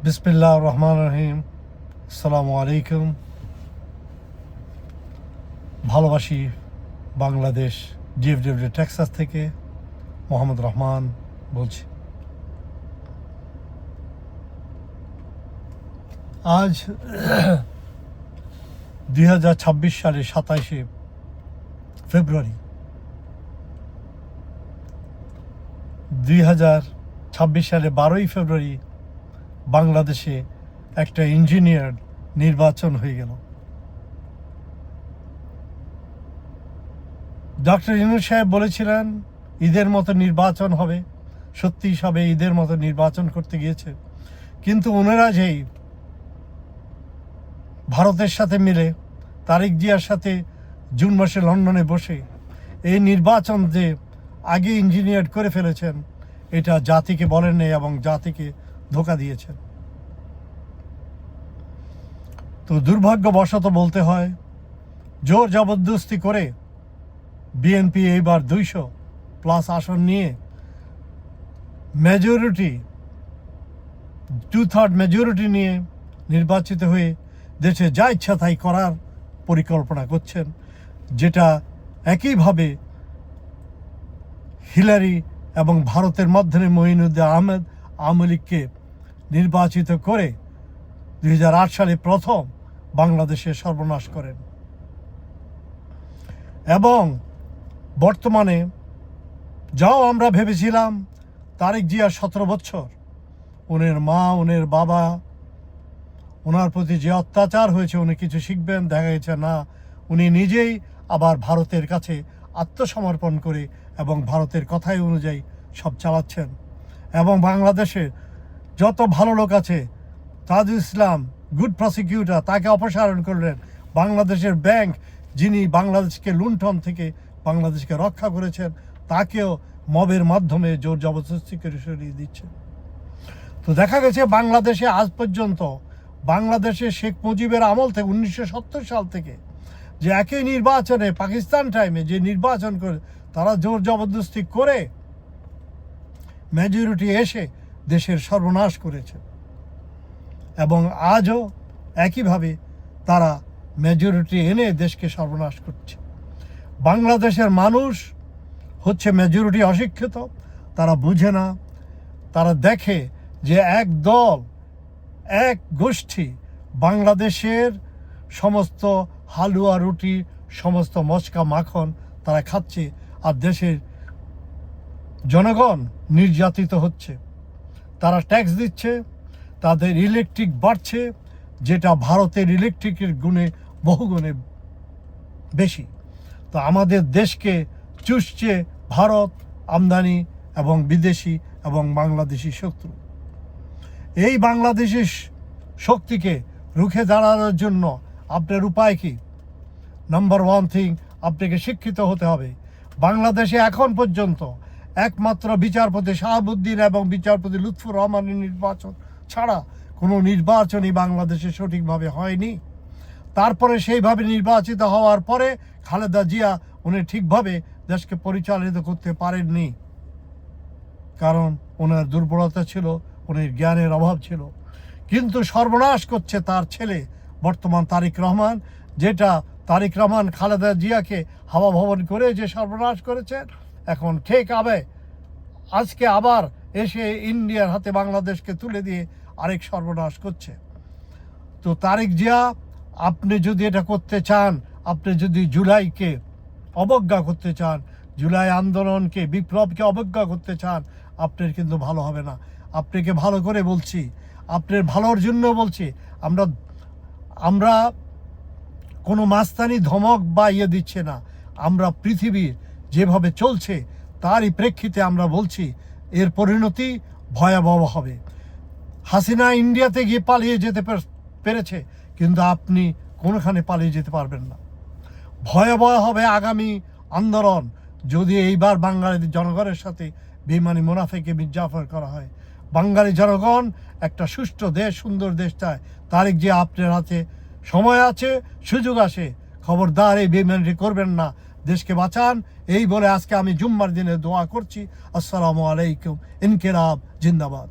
বিসমিল্লাহির রহমানির রহিম। আসসালামু আলাইকুম। ভালোবাসি বাংলাদেশ, ডিএফডব্লিউ টেক্সাস থেকে মোহাম্মদ রহমান বলছি। আজ 2026 সালের 27শে ফেব্রুয়ারি, 2026 সালে 12ই ফেব্রুয়ারি বাংলাদেশে একটা ইঞ্জিনিয়ার নির্বাচন হয়ে গেল। ডক্টর ইউনূস সাহেব বলেছিলেন ঈদের মতো নির্বাচন হবে, সত্যি সবে ঈদের মতো নির্বাচন করতে গিয়েছে, কিন্তু ওনারা যেই ভারতের সাথে মিলে তারেক জিয়ার সাথে জুন মাসে লন্ডনে বসে এই নির্বাচন যে আগে ইঞ্জিনিয়ার করে ফেলেছেন, এটা জাতিকে বলেন নেই এবং জাতিকে ধোঁকা দিয়েছেন। তো দুর্ভাগ্যবশত বলতে হয়, জোর জবরদস্তি করে বিএনপি এইবার 200+ আসন নিয়ে মেজরিটি 2/3 মেজরিটি নিয়ে নির্বাচিত হয়ে দেশে যা ইচ্ছা তাই করার পরিকল্পনা করছেন, যেটা একইভাবে হিলারি এবং ভারতের মাধ্যমে মঈনুদ্দিন আহমেদ আওয়ামী লীগকে নির্বাচিত করে 2008 সালে প্রথম বাংলাদেশের সর্বনাশ করেন। এবং বর্তমানে যাও আমরা ভেবেছিলাম তারেক জিয়া 17 বছর ওনার মা, ওনার বাবা, ওনার প্রতি যে অত্যাচার হয়েছে উনি কিছু শিখবেন, দেখা গেছে না, উনি নিজেই আবার ভারতের কাছে আত্মসমর্পণ করে এবং ভারতের কথাই অনুযায়ী সব চালাচ্ছেন। এবং বাংলাদেশের যত ভালো লোক আছে, তাজুল ইসলাম গুড প্রসিকিউটর, তাকে অপসারণ করলেন। বাংলাদেশের ব্যাংক, যিনি বাংলাদেশকে লুণ্ঠন থেকে বাংলাদেশকে রক্ষা করেছেন, তাকেও মবের মাধ্যমে জোর জবরদস্তি করে সরিয়ে দিচ্ছেন। তো দেখা গেছে বাংলাদেশে আজ পর্যন্ত, বাংলাদেশে শেখ মুজিবের আমল থেকে 1970 সাল থেকে যে একই নির্বাচনে পাকিস্তান টাইমে যে নির্বাচন করে তারা জোর জবরদস্তি করে মেজরিটি এসে দেশের সর্বনাশ করেছে, এবং আজও একইভাবে তারা মেজরিটি এনে দেশকে সর্বনাশ করছে। বাংলাদেশের মানুষ হচ্ছে মেজরিটি অশিক্ষিত, তারা বুঝে না, তারা দেখে যে এক দল, এক গোষ্ঠী বাংলাদেশের সমস্ত হালুয়া রুটি, সমস্ত মচকা মাখন তারা খাচ্ছে, আর দেশের জনগণ নির্যাতিত হচ্ছে। তারা ট্যাক্স দিচ্ছে, তাদের ইলেকট্রিক বাড়ছে, যেটা ভারতের ইলেকট্রিকের গুণে বহুগুণে বেশি। তো আমাদের দেশকে চুষছে ভারত, আমদানি এবং বিদেশি এবং বাংলাদেশি শত্রু। এই বাংলাদেশি শক্তিকে রুখে দাঁড়ানোর জন্য আপনার উপায় কি? নাম্বার 1 থিং, আপনাকে শিক্ষিত হতে হবে। বাংলাদেশে এখন পর্যন্ত একমাত্র বিচারপতি শাহাবুদ্দিন এবং বিচারপতি লুৎফর রহমানের নির্বাচন ছাড়া কোনো নির্বাচনই বাংলাদেশে সঠিকভাবে হয়নি। তারপরে সেইভাবে নির্বাচিত হওয়ার পরে খালেদা জিয়া উনি ঠিকভাবে দেশকে পরিচালিত করতে পারেননি, কারণ ওনার দুর্বলতা ছিল, ওনার জ্ঞানের অভাব ছিল। কিন্তু সর্বনাশ করছে তার ছেলে বর্তমান তারেক রহমান, যেটা তারেক রহমান খালেদা জিয়াকে হাওয়া ভবন করে যে সর্বনাশ করেছে, এখন ঠিক আজকে আবার এসে ইন্ডিয়ার হাতে বাংলাদেশকে তুলে দিয়ে আরেক সর্বনাশ করছে। তো তারেক জিয়া, আপনি যদি এটা করতে চান, আপনি যদি জুলাইকে অবজ্ঞা করতে চান, জুলাই আন্দোলনকে, বিপ্লবকে অবজ্ঞা করতে চান, আপনার কিন্তু ভালো হবে না। আপনাকে ভালো করে বলছি, আপনার ভালোর জন্য বলছি। আমরা কোনো মাস্তানি ধমক বা ইয়ে দিচ্ছে না, আমরা পৃথিবীর যেভাবে চলছে তারই প্রেক্ষিতে আমরা বলছি এর পরিণতি ভয়াবহ হবে। হাসিনা ইন্ডিয়াতে গিয়ে পালিয়ে যেতে পেরেছে, কিন্তু আপনি কোনোখানে পালিয়ে যেতে পারবেন না। ভয়াবহ হবে আগামী আন্দোলন যদি এইবার বাঙালি জনগণের সাথে বেঈমানি মুনাফেকে মির্জাফর করা হয়। বাঙালি জনগণ একটা সুষ্ঠু দেশ, সুন্দর দেশ চায়। তারেক যে আপনার হাতে সময় আছে, সুযোগ আসে, খবরদার এই বেঈমানি করবেন না, দেশকে বাঁচান। এই বলে আজকে আমি জুম্মার দিনে দোয়া করছি। আসসালামু আলাইকুম। ইনকিলাব জিন্দাবাদ।